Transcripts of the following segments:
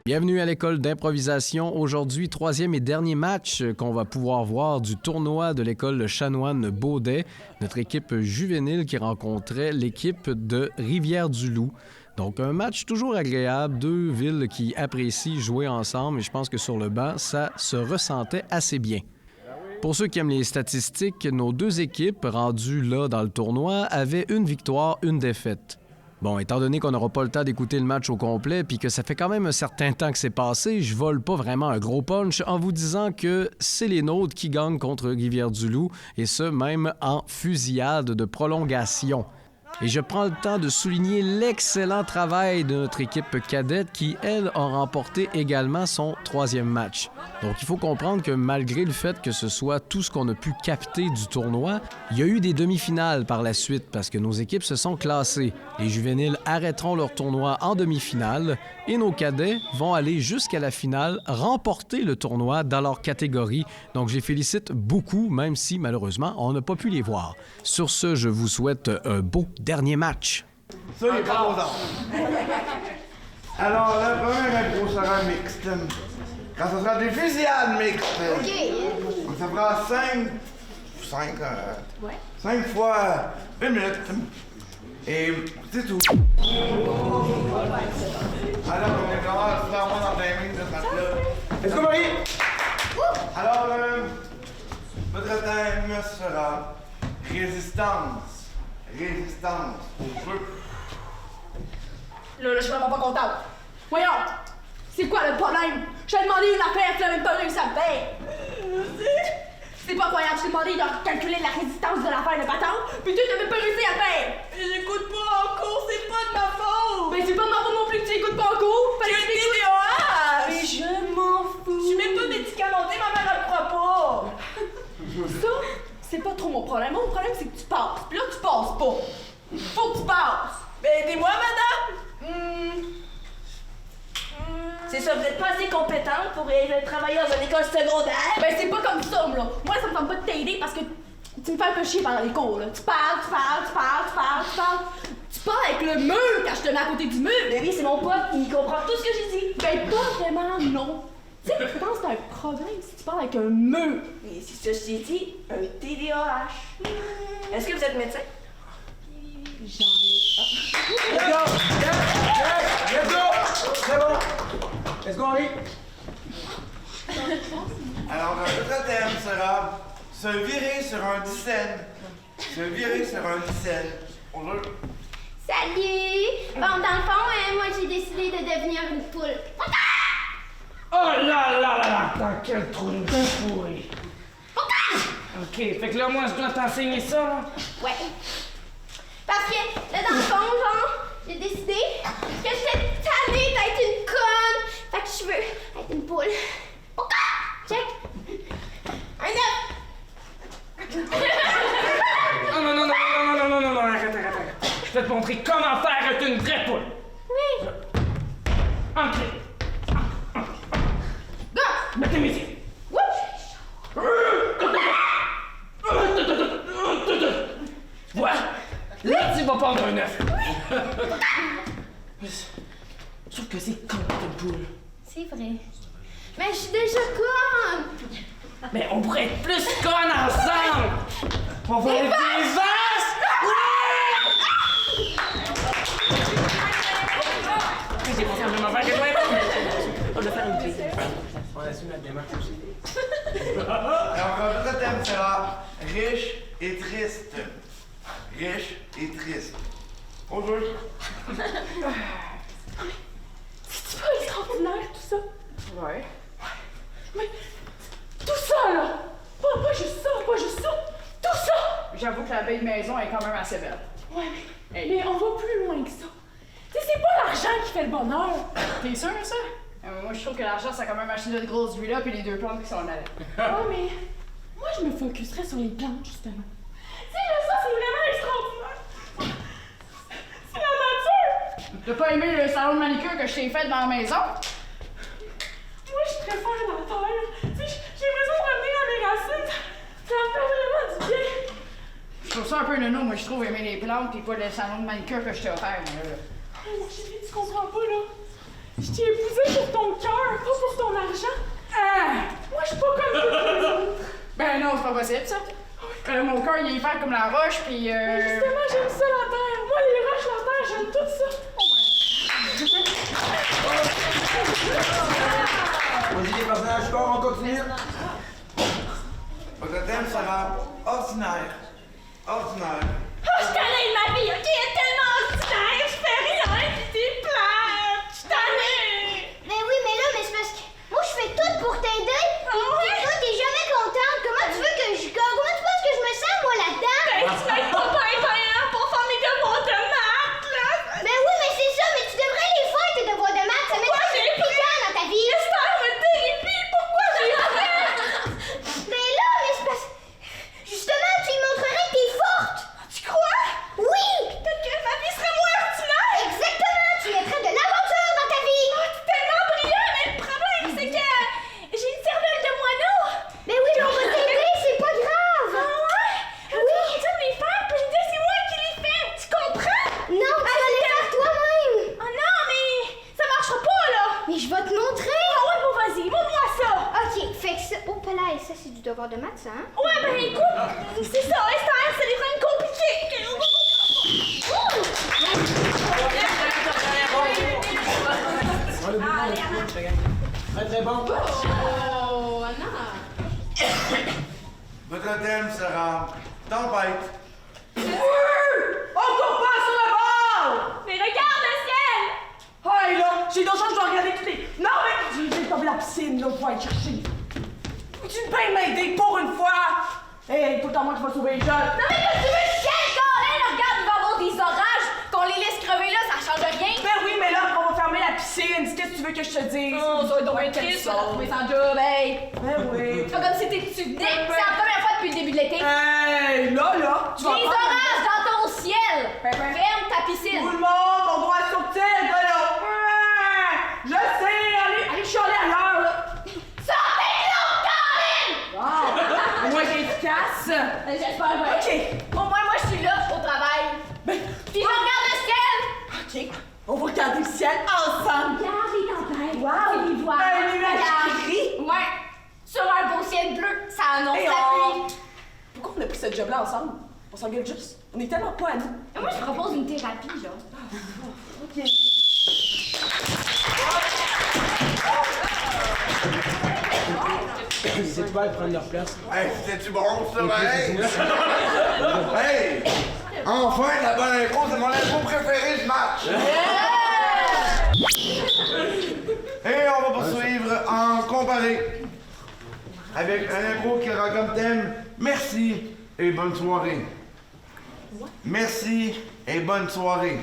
Bienvenue à l'école d'improvisation. Aujourd'hui, troisième et dernier match qu'on va pouvoir voir du tournoi de l'école Chanoine Baudet, notre équipe juvénile qui rencontrait l'équipe de Rivière-du-Loup. Donc, un match toujours agréable, deux villes qui apprécient jouer ensemble et je pense que sur le banc, ça se ressentait assez bien. Pour ceux qui aiment les statistiques, nos deux équipes rendues là dans le tournoi avaient une victoire, une défaite. Bon, étant donné qu'on n'aura pas le temps d'écouter le match au complet puis que ça fait quand même un certain temps que c'est passé, je vole pas vraiment un gros punch en vous disant que c'est les nôtres qui gagnent contre Rivière-du-Loup et ce, même en fusillade de prolongation. Et je prends le temps de souligner l'excellent travail de notre équipe cadette qui, elle, a remporté également son troisième match. Donc, il faut comprendre que malgré le fait que ce soit tout ce qu'on a pu capter du tournoi, il y a eu des demi-finales par la suite parce que nos équipes se sont classées. Les juvéniles arrêteront leur tournoi en demi-finale et nos cadets vont aller jusqu'à la finale, remporter le tournoi dans leur catégorie. Donc, je les félicite beaucoup, même si, malheureusement, on n'a pas pu les voir. Sur ce, je vous souhaite un beau dernier match. Ça, il est pas content. Alors, le premier impro sera mixte. Quand ce sera des fusillades mixtes. OK. Ça fera 5 fois 1 minute. Et c'est tout. Alors, on commence vraiment dans 20 minutes de ce match-là. Est-ce que Marie? Alors, votre thème sera résistance. Résistance au feu. Là, je suis vraiment pas contente. Voyons, c'est quoi le problème? Je t'ai demandé une affaire, tu n'as même pas réussi à me faire. C'est pas croyable, je t'ai demandé de calculer la résistance de l'affaire de patente, puis tu n'as même pas réussi à le faire. J'écoute pas en cours, c'est pas de ma faute. Ben c'est pas de ma faute non plus que tu écoutes pas en cours. Fallait que tu TDAH. Mais je m'en fous. Je suis même pas médicamentée, ma mère elle le croit pas. Ça, c'est pas trop mon problème. Mon problème, c'est que tu passes. Puis là, tu passes pas. Faut que tu passes. Ben, aidez-moi, madame. C'est ça, vous êtes pas assez compétente pour travailler dans une école secondaire? Ben, c'est pas comme ça, là. Moi, ça me tente pas de t'aider parce que tu me fais un peu chier pendant les cours, là. Tu parles. Tu parles avec le mur quand je te mets à côté du mur. Mais oui, c'est mon pote, il comprend tout ce que j'ai dit. Ben, pas vraiment, non. Tu sais, je pense que c'est un problème si tu parles avec un mur. Mais c'est ça, je t'ai dit, un TDAH. Est-ce que vous êtes médecin? J'en ai Let's go! Let's go! C'est bon! Let's go, Henri! Alors, notre thème sera se virer sur un dixaine. Se virer sur un dixaine. On veut. Salut! Bon, dans le fond, moi, j'ai décidé de devenir une poule. Oh là là là là! Dans quel trou de pourri! Ok, fait que là, moi, je dois t'enseigner ça, là? Ouais. Parce que, là, dans le fond, genre, j'ai décidé que j'étais tannée d'être une conne. Fait que je veux être une poule. Check! Un œuf! Non, arrête. Je vais te montrer comment faire être une vraie poule. Oui. Ok. Mets tes musiques. Voilà. Là, tu vas prendre un œuf. Je trouve que c'est con, cette poule. C'est vrai. Mais je suis déjà conne! Mais on pourrait être plus connes ensemble. On va être des vaches. J'ai pensé à même affaire que toi. On va faire une clé. On assume la démarche aussi. Alors, notre thème sera riche et triste. Riche et triste. Bonjour. C'est pas extraordinaire, tout ça? Ouais. Mais tout ça, là! Pas juste ça, tout ça! J'avoue que la belle maison est quand même assez belle. Ouais, mais on va plus loin que ça. Tu sais, c'est pas l'argent qui fait le bonheur. T'es sûr, ça? Moi, je trouve que l'argent, c'est quand même acheter de grosses villas puis les 2 plantes qui sont là. Ouais, mais moi, je me focuserais sur les plantes, justement. Tu sais, là, ça, c'est vraiment extraordinaire. C'est la nature! T'as pas aimé le salon de manicure que je t'ai fait dans la maison? Moi, je préfère la terre. Tu sais, j'ai besoin de revenir à mes racines. Ça me fait vraiment du bien. Je trouve ça un peu nono, moi je trouve aimer les plantes pis pas le salon de manicure que je t'ai offert. Oh, mon chéri, tu comprends pas, là. Je t'ai épousé pour ton cœur, pas pour ton argent. Moi, je suis pas comme toutes les autres. Ben non, c'est pas possible, ça. Mon cœur, il est fait comme la roche, puis Mais justement, j'aime ça, la terre. Moi, les roches, la terre, j'aime tout ça. Vas-y, les personnages forts, on continue. Votre thème sera ordinaire. Ordinaire. Oh, je suis tannée de ma vie, ok? Elle est tellement ordinaire, je fais rien, pis c'est plate. Je suis tannée. Mais oui, mais là, c'est parce que moi, je fais tout pour t'aider. Toi, t'es jamais contente. Comment tu veux que je gagne? Comment tu penses que je me sens, moi, là-dedans? Ben, tu m'aides pas pour faire mes devoirs de maths, là. Ben oui, mais c'est ça, mais tu devrais les faire, tes devoirs de maths. Ça mettrait plus de temps dans ta vie. J'espère me terrifie. Pourquoi j'ai fait? Mais là, c'est parce que justement, tu lui montrerais que t'es forte. Tu crois? Oui! Peut-être que ma vie serait moins ordinaire! Exactement! Tu mettrais de l'aventure dans ta vie! Oh, c'est tellement brillant, mais le problème, c'est que j'ai une cervelle de moineau! Mais oui, on va t'aider, c'est pas grave! Ah ouais? Oui! Tu vas les faire, puis je dis c'est moi qui les fais! Tu comprends? Non, tu vas les faire toi-même! Ah non, mais ça marchera pas, là! Mais je vais te montrer! Ah ouais, bon, vas-y, montre-moi ça! Ok, fait que ça... Oh, là, et ça, c'est du devoir de maths, ça, hein? Ouais, ben écoute, c'est ça, c'est des problèmes compliqués! Très très bon. Oh, Anna! Votre thème sera tempête. Encore pas sur le bord! Mais regarde le ciel! Hey, là, j'ai d'autres choses, je dois regarder toutes les... Non, mais j'ai comme la piscine, là, pour aller chercher. Tu peux m'aider pour une fois? Hey, tout le temps moi qui va sauver les jeunes. Non mais qu'est-ce que tu veux, ciel, Colin? Regarde, il va y avoir des orages! Qu'on les laisse crever là, ça change rien! Ben oui, mais là, on va fermer la piscine. Qu'est-ce que tu veux que je te dise? Oh, ça va être donc bien triste, ça va trouver sans job, hey! Ben oui. C'est pas comme si t'étais c'est la première fois depuis le début de l'été! Hey, là, tu vas Les prendre- orages dans ton ciel! Ferme ta piscine! Tout le monde, on doit sortir, gars, là. Je sais, allez chialer ailleurs, là. Sortez l'eau, Colin! Wow, au moins t'es efficace. J'espère bien. OK. Au moins, moi, je suis là, au travail. Ben, Puis je regarde le ciel! OK, on va regarder le ciel ensemble. Regarde les tempêtes! Wow. Les voiles! Un nuage Regarde. qui rit. Ouais! Sur un beau ciel bleu, ça annonce Hey, la on- pluie! Pourquoi on a pris ce job-là ensemble? On s'engueule juste. On est tellement pas à nous. Et moi, je propose une thérapie, genre. OK. C'est pas de prendre leur place. Hey, c'était-tu bon, ça, pareil? Hey! Enfin, la bonne intro, c'est mon intro préféré du match! Et on va poursuivre en comparé avec un intro qui aura comme thème merci et bonne soirée. Merci et bonne soirée.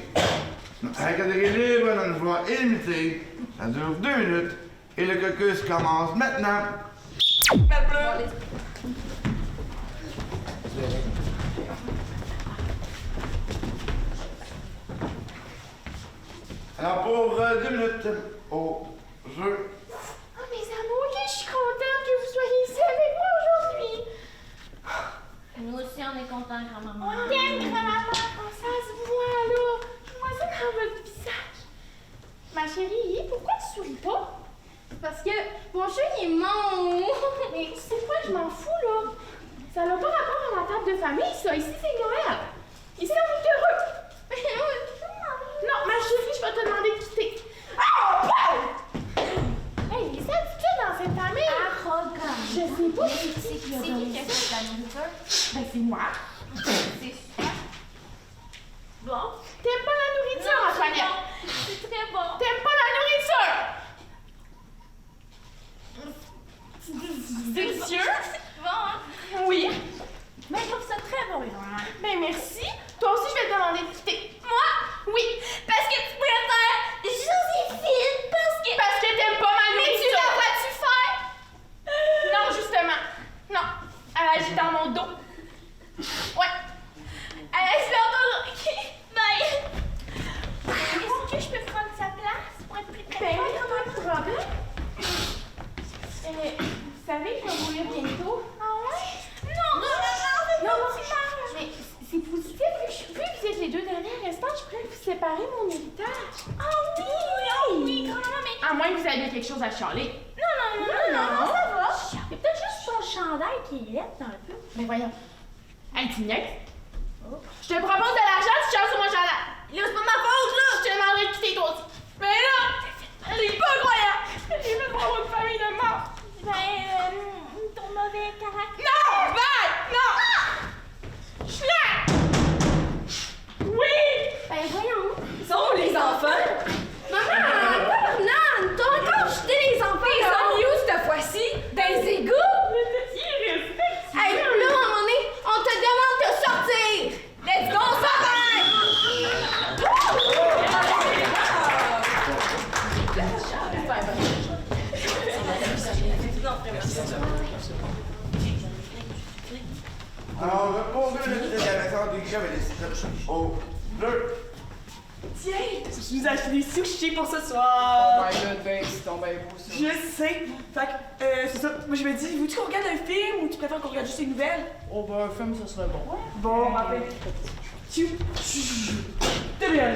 La catégorie libre dans une voix illimitée. Ça dure 2 minutes et le caucus commence maintenant. Alors pour 2 minutes au jeu. Oh, mes amours, je suis contente que vous soyez ici avec moi aujourd'hui. Nous aussi, on est contents, grand-maman. On t'aime, grand-maman. Oh, ça se voit, là. Je vois ça dans votre visage. Ma chérie, pourquoi tu souris pas? Parce que mon jeu, il est mon. Mais c'est quoi, je m'en fous, là. Ça n'a pas rapport à la table de famille, ça. Ici, c'est Noël. Ici, on est heureux. Non, ma chérie, je vais te demander de quitter. Oh, wow! Hey, les habitudes dans cette famille. Arrogant. Je sais pas. C'est qui qui a fait la nourriture? Ben, c'est moi. C'est super. Bon. T'aimes pas la nourriture, Antoinette? C'est très bon. T'aimes pas la nourriture? C'est délicieux. Bon, hein? Oui. Mais je trouve ça très bon, Irma. Ben, merci. Toi aussi, je vais te demander de quitter. Moi? Oui. Parce que tu préfères Joséphine. Parce que t'aimes pas ma Mais nourriture. tu la vois-tu faire? Non, justement. Non. Elle agit dans mon dos. Ouais. Elle agit dans ton dos. OK. Bye. Est-ce que je peux prendre sa place pour être plus près Ben de oui, toi? comment tu problème? Vous savez, je vais mourir bientôt. Ah ouais? Non, Non, mais c'est positif, vu que vous êtes les 2 derniers restants, je pourrais vous séparer mon héritage. Ah oui, grand-maman, mais À moins que vous aviez quelque chose à chialer. Non, ça va. Il y a peut-être juste son chandail qui est laid un peu. Mais voyons. Hey, tu niaises? Je te propose de l'argent, tu chiales sur mon chandail. Là, c'est pas ma faute, là. Je te demanderai de quitter toi aussi. Mais là, c'est pas incroyable. J'ai fait pour avoir une famille de morts. Ton mauvais caractère. Non, Val! Non! Schnack! Oui! Ben voyons. Ils sont où les enfants? Maman, non, t'as encore jeté les enfants. Ils sont mis où cette fois-ci? Dans les égouts? Hey, là, à un moment donné, on te demande de sortir. Let's go, on s'en va! Alors, répondez le déclarateur des crèves et des strips au bleu. Tiens, je vous ai acheté des sushis pour ce soir. Oh my god, ben, c'est ton ben beau, ça. Je sais. Fait que, c'est ça. Moi, je me dis, veux-tu qu'on regarde un film ou tu préfères qu'on regarde juste les nouvelles? Oh, ben, un film, ça serait bon. Bon, rappelle. Très bien.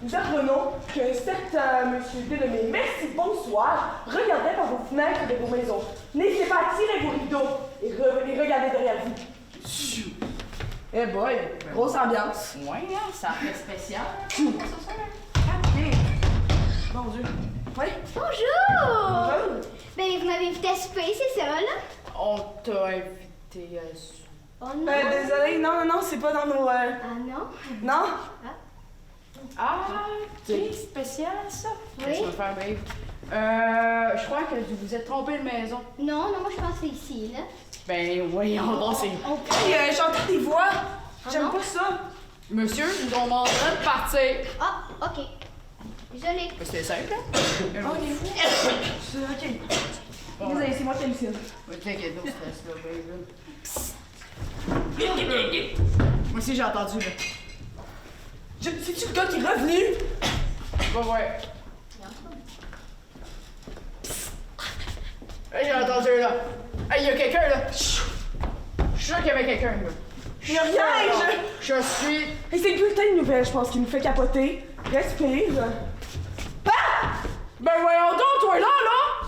Nous apprenons qu'un certain monsieur dénommé Merci Bonsoir regardait par vos fenêtres de vos maisons. N'hésitez pas à tirer vos rideaux et regardez derrière vous. Eh boy, grosse ambiance. Ouais, hein, ça fait spécial. Mon Dieu. Ouais. Bonjour. Ben, vous m'avez invité à souper, c'est ça, là? On t'a invité à souper. Oh non. Désolé, non, c'est pas dans nos... Ah non? Non? Ah, c'est spécial, ça. Oui. Qu'est-ce qu'on va faire, babe? Je crois que vous vous êtes trompé de maison. Non, moi, je pense que c'est ici, là. Ben, voyons donc, c'est... Hey, j'entends des voix. J'aime non? pas ça. Monsieur, nous on demanderait de partir. Ah, OK. Désolée. Mais c'est simple, hein? Ok. Désolé, c'est moi qui hallucine. T'inquiète, non, stress, là, babe. Moi aussi, j'ai entendu, là. C'est-tu le gars qui est revenu? Va voir. Hey, j'ai entendu, là. Hey, y a quelqu'un, là. Je suis sûr qu'il y avait quelqu'un, là. Y'a rien, Je suis... Et c'est le bulletin de nouvelles, je pense, qui nous fait capoter. Respire. Ben voyons donc, toi, là!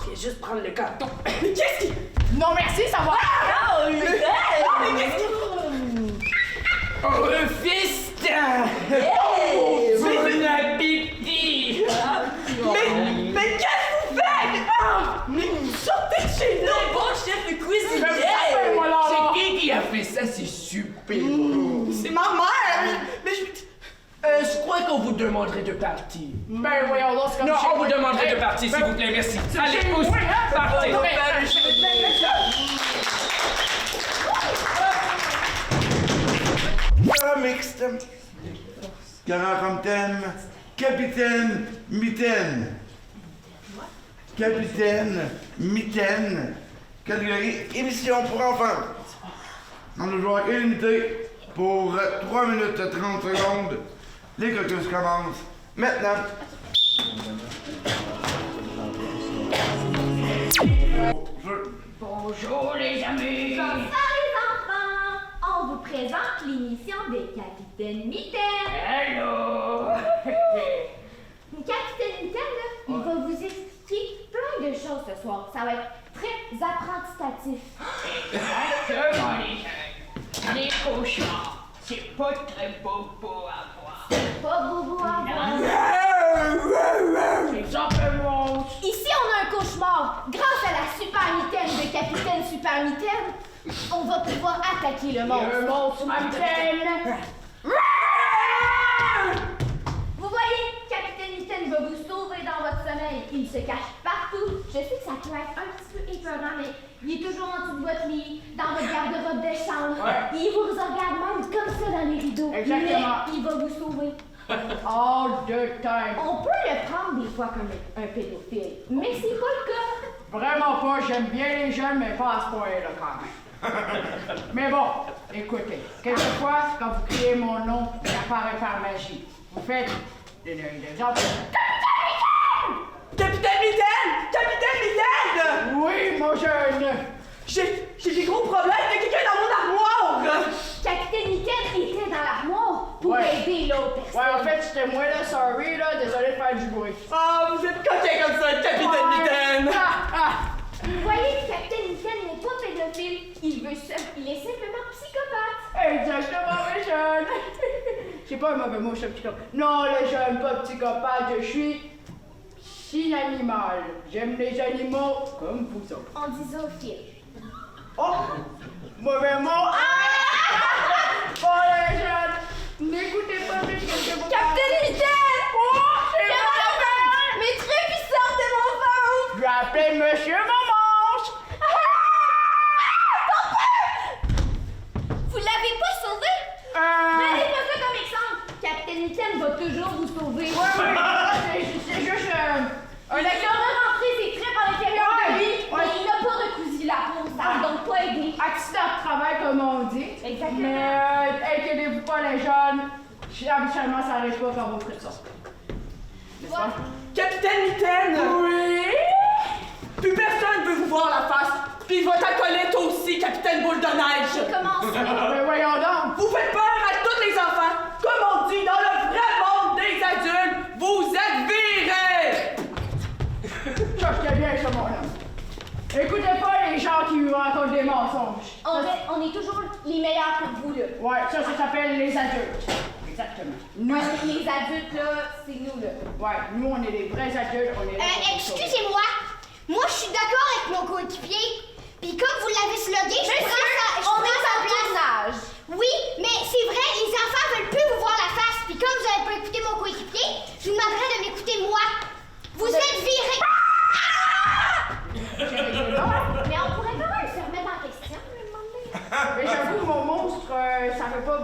Je vais juste prendre le carton. Mais qu'est-ce qui... Non, merci, ça va! Non, mais qu'est-ce qui... Oh, le fistin! Bon appétit! Mais qu'est-ce que vous faites? Ah! Mais sortez de chez nous! Bon chef de cuisine! Moi, là, là. C'est qui a fait ça? C'est super! C'est ma mère! Mais je... Je crois qu'on vous demanderait de partir. Ben voyons donc, c'est comme Non, chez on vous moi. demanderait Hey, de partir, ben, s'il vous plaît, merci. Allez, chez pousse! moi, hein? Partez! Cara mixte. Cara comme thème, Capitaine Mitaine. Capitaine Mitaine. Catégorie émission pour enfants. On a joué illimité pour 3 minutes 30 secondes. Les caucus commencent maintenant. Bonjour les amis! Bonsoir, les enfants. On vous présente l'émission des Capitaines Mitaines. Hello! Capitaine Mitaine, là, il va vous expliquer plein de choses ce soir. Ça va être très apprentitatif. Exactement, les cauchemars. C'est pas très beau à voir. Pas bobo à voir. C'est simplement... Ici, on a un cauchemar. Grâce à la super mitaine de Capitaine Super Mitaine, on va pouvoir attaquer le monstre. Le monstre m'appelle! Vous voyez, Capitaine Mitaine va vous sauver dans votre sommeil. Il se cache partout. Je sais que ça peut être un petit peu épeurant, mais il est toujours en dessous de votre lit, dans votre garde-robe de chambre. Ouais. Il vous regarde même comme ça dans les rideaux. Exactement. Mais il va vous sauver. All the time. On peut le prendre des fois comme un pédophile, mais c'est pas le cas. Vraiment pas, j'aime bien les jeunes, mais pas à ce point-là quand même. Mais bon, écoutez, quelquefois, quand vous criez mon nom, il apparaît par magie. Vous faites des exemples. Capitaine Mitaine! Capitaine Mitaine! Oui, mon jeune! J'ai des gros problèmes, il y a quelqu'un dans mon armoire! Capitaine Mitaine était dans l'armoire pour Ouais. aider aider l'autre personne. Ouais, en fait, c'était moi, là, sorry, là, désolé de faire du bruit. Ah, vous êtes coquin comme ça, Capitaine Mitaine! Vous voyez, le Capitaine Mitaine n'est pas pédophile. Il est simplement psychopathe. Exactement, mes jeunes. J'ai pas un mauvais mot, je suis un psychopathe. Non, les jeunes, pas psychopathe, je suis psy-animal. J'aime les animaux comme vous autres. On dit zoophile. Oh! Mauvais mot! Bon, les jeunes, n'écoutez pas mes choses. Capitaine Mitaine! Oh! C'est mon Mes trucs, ils sortent de mon ventre! Je vais appeler Monsieur Mamanche! Vous l'avez pas sauvé? Prenez pas ça comme exemple. Capitaine Mitaine va toujours vous sauver. C'est juste un Il a rentré ses tripes à l'intérieur de lui, mais il n'a pas recousu la peau. Ça ne donc pas aidé. accident de travail, comme on dit. Exactement. Mais inquiétez-vous pas, les jeunes. Habituellement, ça arrive pas quand vous faites ça. N'est-ce pas? Capitaine Mitaine! Oui? Plus personne veut vous voir la face! Puis votre acolyte aussi, Capitaine Boule de Neige! Comment ça? Mais voyons donc! Vous faites peur à tous les enfants! Comme on dit dans le vrai monde des adultes, vous êtes virés! Ça, je bien ça, mon homme. Écoutez pas les gens qui vous racontent des mensonges. On est toujours les meilleurs pour vous, là. Ouais, ça s'appelle les adultes. Exactement. Nous, Les adultes, là, c'est nous, là. ouais, nous, on est les vrais adultes, on est là pour vous sauver. Excusez-moi. Moi, je suis d'accord avec mon coéquipier. Puis comme vous l'avez slogué, je prends sa place. Oui, mais c'est vrai, les enfants veulent plus vous voir la face. Puis comme vous n'avez pas écouté mon coéquipier, je vous demanderai de m'écouter moi. Vous êtes virés. Mais on pourrait quand même se remettre en question, me demander. Mais j'avoue, mon monstre, ça fait pas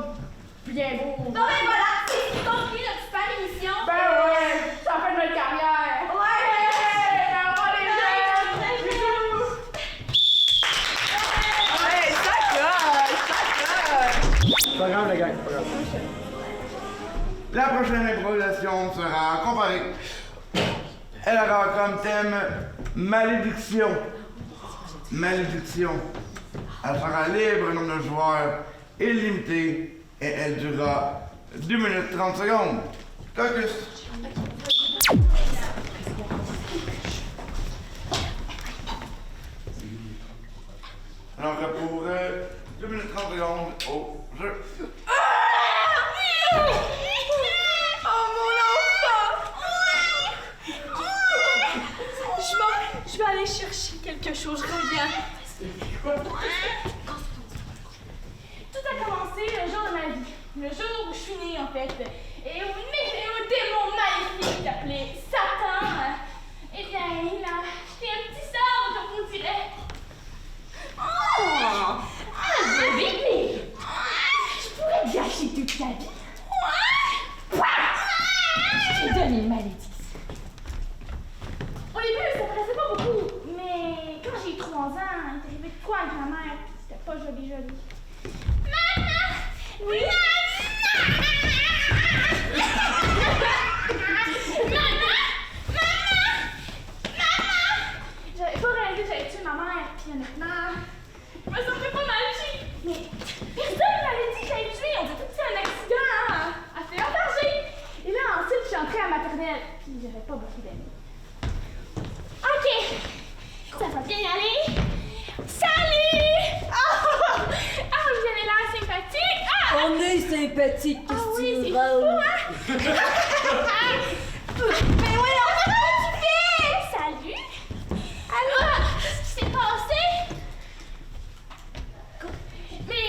bien beau. Bon, ben voilà, c'est conclu notre super émission. Ben ouais, ça fait de notre carrière. Ouais! Bravo les jeunes! Hey, ça colle! C'est pas grave, les gars, c'est pas grave. La prochaine improvisation sera comparée. Elle aura comme thème malédiction. Malédiction. Elle sera libre, nombre de joueurs illimité et elle durera 2 minutes 30 secondes. Caucus. Alors pour 2 minutes 30 secondes au jeu. Oh mon enfant! Je vais aller chercher quelque chose, je reviens. Tout a commencé le jour de ma vie. Le jour où je suis née, en fait. Et où un démon maléfique appelé Satan. Eh bien, il a jeté un petit sort, comme on dirait. Oh! Un bébé! Je pourrais gâcher toute ta vie. Je t'ai donné une malédiction. Au début, ça paraissait pas beaucoup, mais quand j'ai eu 3 ans, il est arrivé de quoi avec ma mère? C'était pas joli. Maman! Oui? J'avais pas réalisé que j'avais tué ma mère, puis honnêtement, je me sentais pas mal. Mais personne m'avait dit que j'avais tué. On disait tout que c'était un accident, hein? Elle s'est embargée. Et là, ensuite, je suis entrée à maternelle, puis j'avais pas beaucoup d'amis. OK, ça va bien aller. Salut! Oh, vous avez l'air sympathique. Ah! On est sympathique, Ah qu'est-ce oui, que c'est tu fou, veux? hein? Mais oui, comment tu fais? Salut! Alors, qu'est-ce qui s'est passé? Mais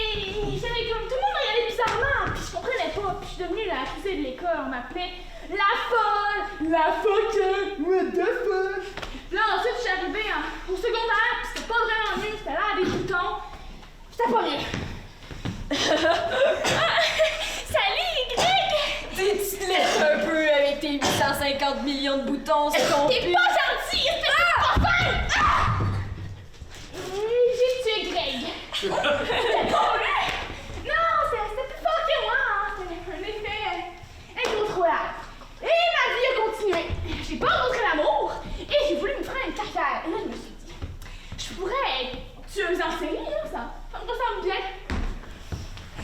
j'avais comme tout le monde m'a regardé bizarrement, puis je comprenais pas, puis je suis devenue la accusée de l'école, on m'appelait la folle! La folle! What the fuck? Là, ensuite, je suis arrivée au secondaire, puis c'était pas vraiment mieux, c'était là à des boutons. C'était pas bien. Salut, Greg! Tu te laisses un peu avec tes 850 millions de boutons, c'est ton T'es pas gentil, espèce de pas fin! Ah! J'ai tué Greg. C'était pas lui! Non, c'était plus fort que moi, hein. C'était un effet incontrôlable. Et ma vie a continué. J'ai pas rencontré l'amour et j'ai voulu me faire une carrière. Et là, je me suis dit, je pourrais être tueuse en série, là, ça me ressemble bien.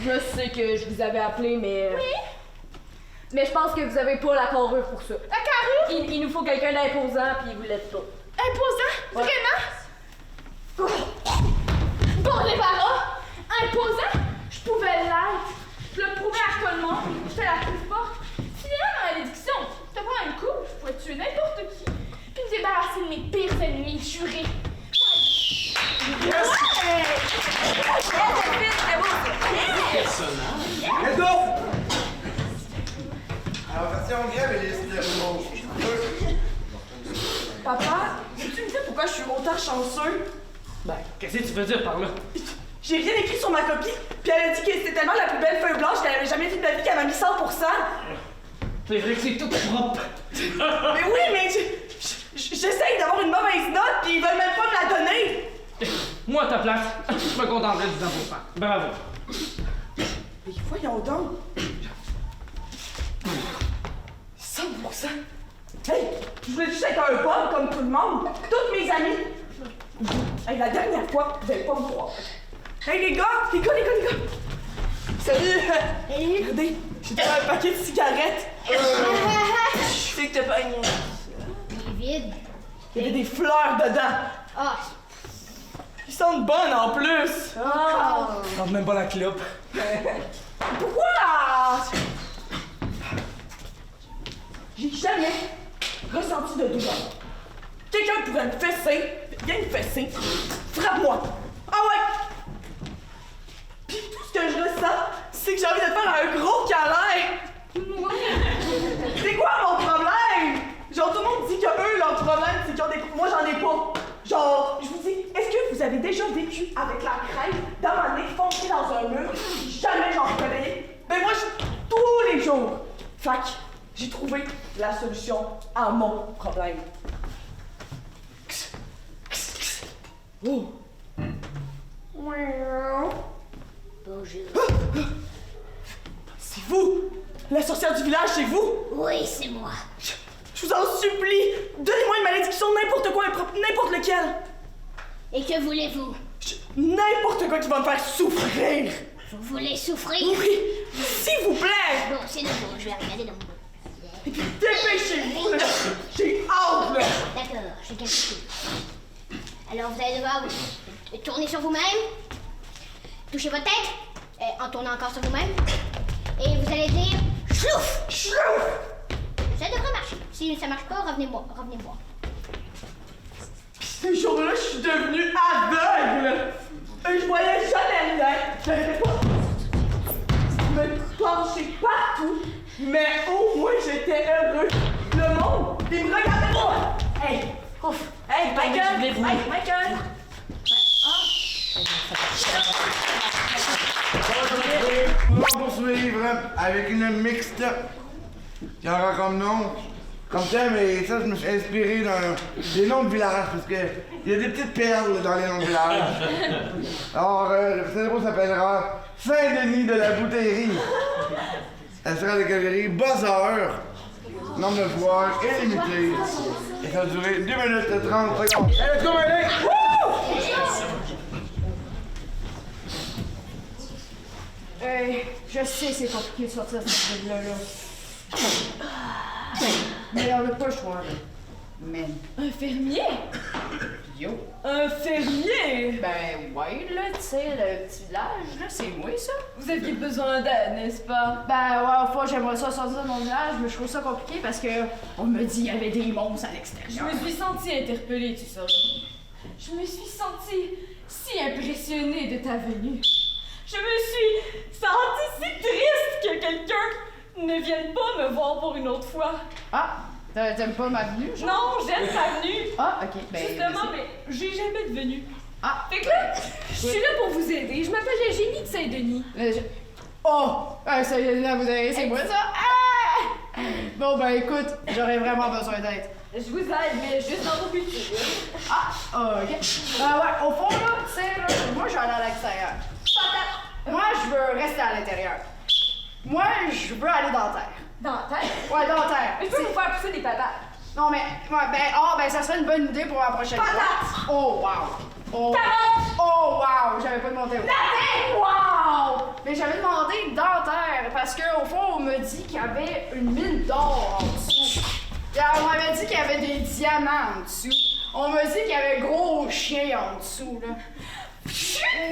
Je sais que je vous avais appelé, mais... Oui? Mais je pense que vous avez pas la carrure pour ça. La carrure? Il nous faut quelqu'un d'imposant, puis vous l'êtes pas. Imposant? Ouais. Vraiment? Bon débarras! Imposant? Je pouvais l'être. Je le prouvais à tout le monde. J'étais la plus forte. Finalement, dans la déduction, je te prends un coup, je pouvais tuer n'importe qui. Puis me débarrasser de mes pires ennemis jurés. Let's go! Alors, version grève et les stylos. Papa, peux-tu me dire pourquoi je suis autant chanceux? Ben, qu'est-ce que tu veux dire par là? J'ai rien écrit sur ma copie, puis elle a dit que c'était tellement la plus belle feuille blanche qu'elle avait jamais vue de ma vie qu'elle m'a mis 100%. C'est vrai que c'est tout propre. Mais oui, mais j'essaye d'avoir une mauvaise note, puis ils veulent même pas me la donner. Moi, à ta place, je me contenterais du 100%. Bravo. Mais voyons donc. 100%. Hey, je voulais juste être un pote comme tout le monde. Toutes mes amies. Hey, la dernière fois, vous allez pas me croire. Hey, les gars. Salut. Regardez, j'ai trouvé un paquet de cigarettes. Je sais que t'as pas une... Il est vide. Il y avait des fleurs dedans. Ah, Ils sentent bonnes en plus. Non, même pas la clope. Pourquoi? J'ai jamais ressenti de douleur. Quelqu'un pourrait me fesser. Viens me fesser. Frappe-moi. Ah ouais! Puis tout ce que je ressens, c'est que j'ai envie de faire un gros câlin. C'est quoi mon problème? Genre, tout le monde dit que eux, leur problème, c'est qu'ils ont des... Moi, j'en ai pas. Genre, je vous dis, est-ce que vous avez déjà vécu avec la crème dans ma nez foncée dans un mur? Jamais j'en réveillé. Ben moi, tous les jours. Fait que j'ai trouvé la solution à mon problème. Oh. bonjour. C'est vous! La sorcière du village, c'est vous? Oui, c'est moi. Je vous en supplie! Donnez-moi une malédiction, n'importe quoi, n'importe lequel! Et que voulez-vous? N'importe quoi qui va me faire souffrir! Vous voulez souffrir? Oui! S'il vous plaît! Bon, c'est nouveau, je vais regarder dans mon dos. Et puis dépêchez-vous, là! J'ai hâte, là! D'accord, je calcule. Alors vous allez devoir vous tourner sur vous-même, toucher votre tête, en tournant encore sur vous-même, et vous allez dire chlouf! Chlouf! Ça devrait marcher. Si ça marche pas, revenez-moi. Ces jours-là, je suis devenue aveugle! Et je voyais jamais rien! J'arrivais pas me pencher partout, mais au moins j'étais heureux. Le monde, il me regardait pas! Hey! Ouf! Hey, Michael! Hey, Michael! On va poursuivre avec une mixte qui aura comme nom, comme thème, et ça, je me suis inspiré des noms de villages, parce que il y a des petites perles dans les noms de villages. Alors, le célèbre s'appellera Saint-Denis de la Bouteillerie. Elle sera de catégorie buzzer, nombre de joueurs illimité, et ça va durer 2 minutes et 30 secondes. Hey, let's go, Malik! Je sais c'est compliqué de sortir cette ville-là. Mais on n'a pas le choix, là. Mais... Un fermier? Yo! Un fermier! Ben ouais, là, tu sais, le petit village, là, c'est moi, ça. Vous aviez besoin d'aide, n'est-ce pas? Ben ouais, au fond, j'aimerais ça sortir de mon village, mais je trouve ça compliqué parce que on me dit qu'il y avait des monstres à Je l'extérieur. me suis sentie interpellée, tu sauras. Je me suis sentie si impressionnée de ta venue. Je me suis sentie si triste que quelqu'un ne vienne pas me voir pour une autre fois. Ah! T'aimes pas ma venue, genre? Non, j'aime ta venue. Ah, ok. Ben, Justement, mais j'ai jamais de venue. Ah! Fait que là, je suis là pour vous aider. Je m'appelle Eugénie de Saint-Denis. Oh! Ça y est, là, vous avez... C'est moi, ça? Ah! Bon, ben écoute, j'aurais vraiment besoin d'aide. Je vous aide, mais juste dans vos cultures. Ok. Ouais, au fond, là, tu sais, là, moi, je vais aller à l'extérieur. Moi, je veux rester à l'intérieur. Moi, je veux aller dans la terre. Dans la tête. Ouais, dans la terre. Je peux vous faire pousser des patates. Non, mais, ouais, ben, ça serait une bonne idée pour la prochaine fois. Oh, wow. Oh, Carottes! oh, wow. J'avais pas demandé. La tête! Wow! Wow! Mais j'avais demandé dentaire parce qu'au fond, on m'a dit qu'il y avait une mine d'or en dessous. Et on m'avait dit qu'il y avait des diamants en dessous. On m'a dit qu'il y avait gros chien en dessous, là.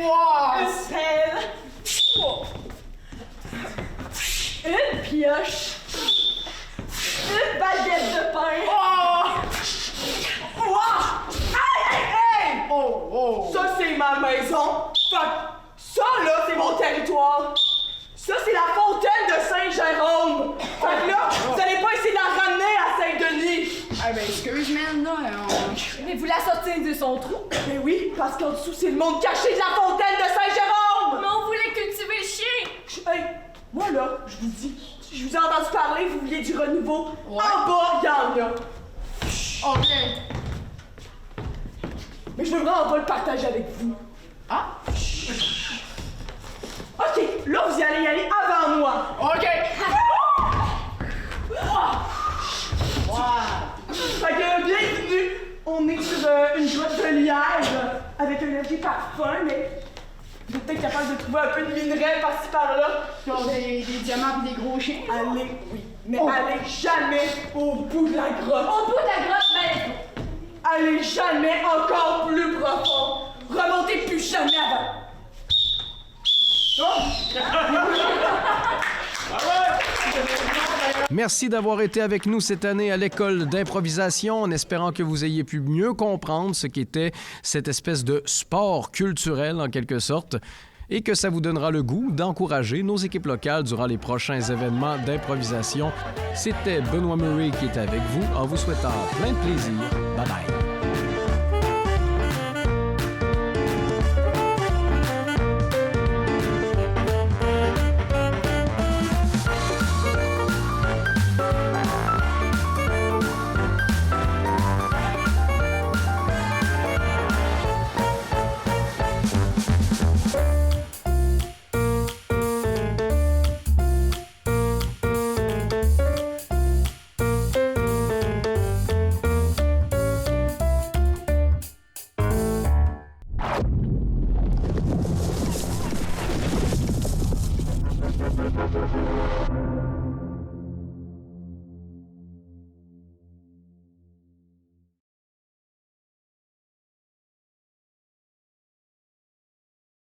Wow! Une pioche. Une baguette de pain. Oh! Wow! Hey, hey, hey! Oh, oh! Ça, c'est ma maison. Fait que ça, là, c'est mon territoire. Ça, c'est la fontaine de Saint-Jérôme. Fait que là, vous allez pas essayer de la ramener à Saint-Denis. Ah ben excuse, man, là, Mais vous la sortir de son trou? Mais oui, parce qu'en dessous, c'est le monde caché de la fontaine de Saint-Jérôme. Mais on voulait cultiver le chien! Hey, moi, là, je vous dis, je vous ai entendu parler, vous vouliez du renouveau. Ouais. En bas, y'en a. OK. Mais je veux vraiment pas le partager avec vous. Ah? OK, là, vous y allez avant moi. OK! Fait que, bienvenue. On est sur une grotte de liège avec un léger parfum, mais vous êtes peut-être capable de trouver un peu de minerai par-ci par-là. Genre des diamants et des gros chiens. Allez, oui, mais allez jamais au bout de la grotte. Au bout de la grotte, mais... Allez jamais encore plus profond. Remontez plus jamais avant. Merci d'avoir été avec nous cette année à l'école d'improvisation, en espérant que vous ayez pu mieux comprendre ce qu'était cette espèce de sport culturel, en quelque sorte, et que ça vous donnera le goût d'encourager nos équipes locales durant les prochains événements d'improvisation. C'était Benoît Murray qui était avec vous, en vous souhaitant plein de plaisir. Bye bye!